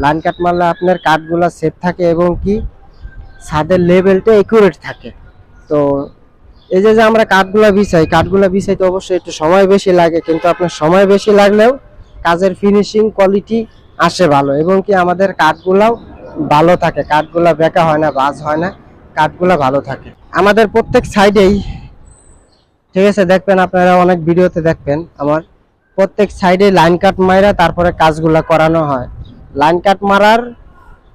Line cut মারলে আপনার কাঠগুলা safe থাকে এবং কি ছাদের লেভেলটা একুরেট থাকে। তো এই যে আমরা কাঠগুলা বিছাইতে অবশ্যই একটু সময় বেশি লাগে, কিন্তু আপনার সময় বেশি লাগলেও কাজের ফিনিশিং কোয়ালিটি আসে ভালো, এবং কি আমাদের কাঠগুলাও ভালো থাকে, কাঠগুলা বেঁকা হয় না, বাজ হয় না, কাঠগুলা ভালো থাকে আমাদের প্রত্যেক সাইডেই। ঠিক আছে, দেখবেন আপনারা অনেক ভিডিওতে দেখবেন আমার প্রত্যেক সাইডে লাইন কাট মারা তারপরে কাজগুলা করানো হয়। লাইন কাট মারার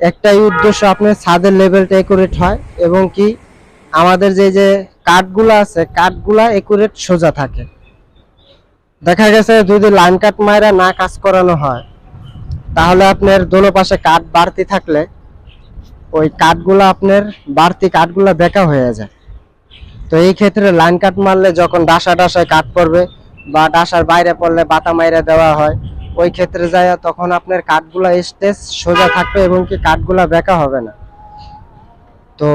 একটাই উদ্দেশ্য আপনার ছাদের লেভেলটা একুরেট হয়, এবং কি আমাদের যে কাঠগুলা আছে কাঠগুলা একুরেট সোজা থাকে। দেখা গেছে যদি লাইন কাট মারা না কাজ করানো হয় তাহলে আপনার দোনো পাশে কাঠ বাড়তি থাকলে ওই কাঠগুলা আপনার বাড়তি কাঠগুলা বেঁকা হয়ে যায়। তো এই ক্ষেত্রে লাইন কাট মারলে যখন ডাসায় কাট পড়বে বা ডাসার বাইরে পড়লে বাতা মাইরা দেওয়া হয়, ওই ক্ষেত্রে যায় তখন আপনার কাঠগুলা স্টেজ সোজা থাকবে এবং কি কাঠগুলা বেঁকা হবে না। তো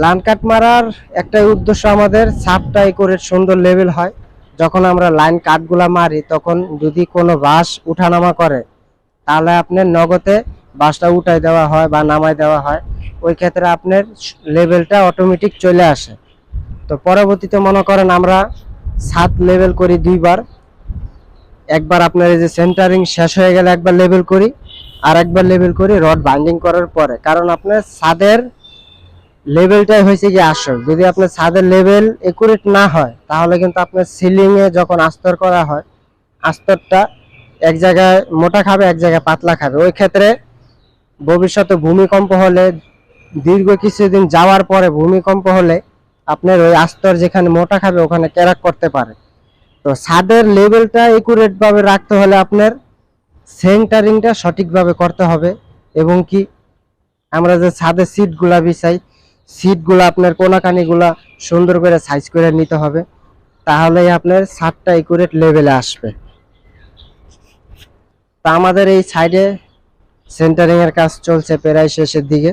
লাইন কাট মারার একটাই উদ্দেশ্য আমাদের ছাদটা করে সুন্দর লেভেল হয়। যখন আমরা লাইন কাঠগুলা মারি তখন যদি কোনো বাঁশ উঠানামা করে তাহলে আপনার নগদে বাঁশটা উঠাই দেওয়া হয় বা নামাই দেওয়া হয়, ওই ক্ষেত্রে আপনার লেভেলটা অটোমেটিক চলে আসে। তো পরবর্তীতে মনে করেন আমরা ছাদ লেভেল করি দুইবার, একবার আপনার এই যে সেন্টারিং শেষ হয়ে গেলে একবার লেভেল করি, আর একবার লেভেল করি রড বাইন্ডিং করার পরে। কারণ আপনার ছাদের লেভেলটাই হয়েছে কি আসল, যদি আপনার ছাদের লেভেল একুরেট না হয় তাহলে কিন্তু আপনার সিলিং এ যখন আস্তর করা হয় আস্তরটা এক জায়গায় মোটা খাবে এক জায়গায় পাতলা খাবে, ওই ক্ষেত্রে ভবিষ্যতে ভূমিকম্প হলে দীর্ঘ কিছুদিন যাওয়ার পরে ভূমিকম্প হলে আপনার ওই আস্তর যেখানে মোটা খাবে ওখানে ক্র্যাক করতে পারে। তো ছাদের লেভেলটা একুরেট ভাবে রাখতে হলে আপনার সেন্টারিংটা সঠিকভাবে করতে হবে, এবং কি আমরা যে ছাদের সিটগুলা বিছাই সিটগুলা আপনার কোনাকানিগুলা সুন্দর করে সাইজ করে নিতে হবে, তাহলেই আপনার ছাদটা একুরেট লেভেলে আসবে। তা আমাদের এই সাইডে সেন্টারিং এর কাজ চলছে প্রায় শেষের দিকে।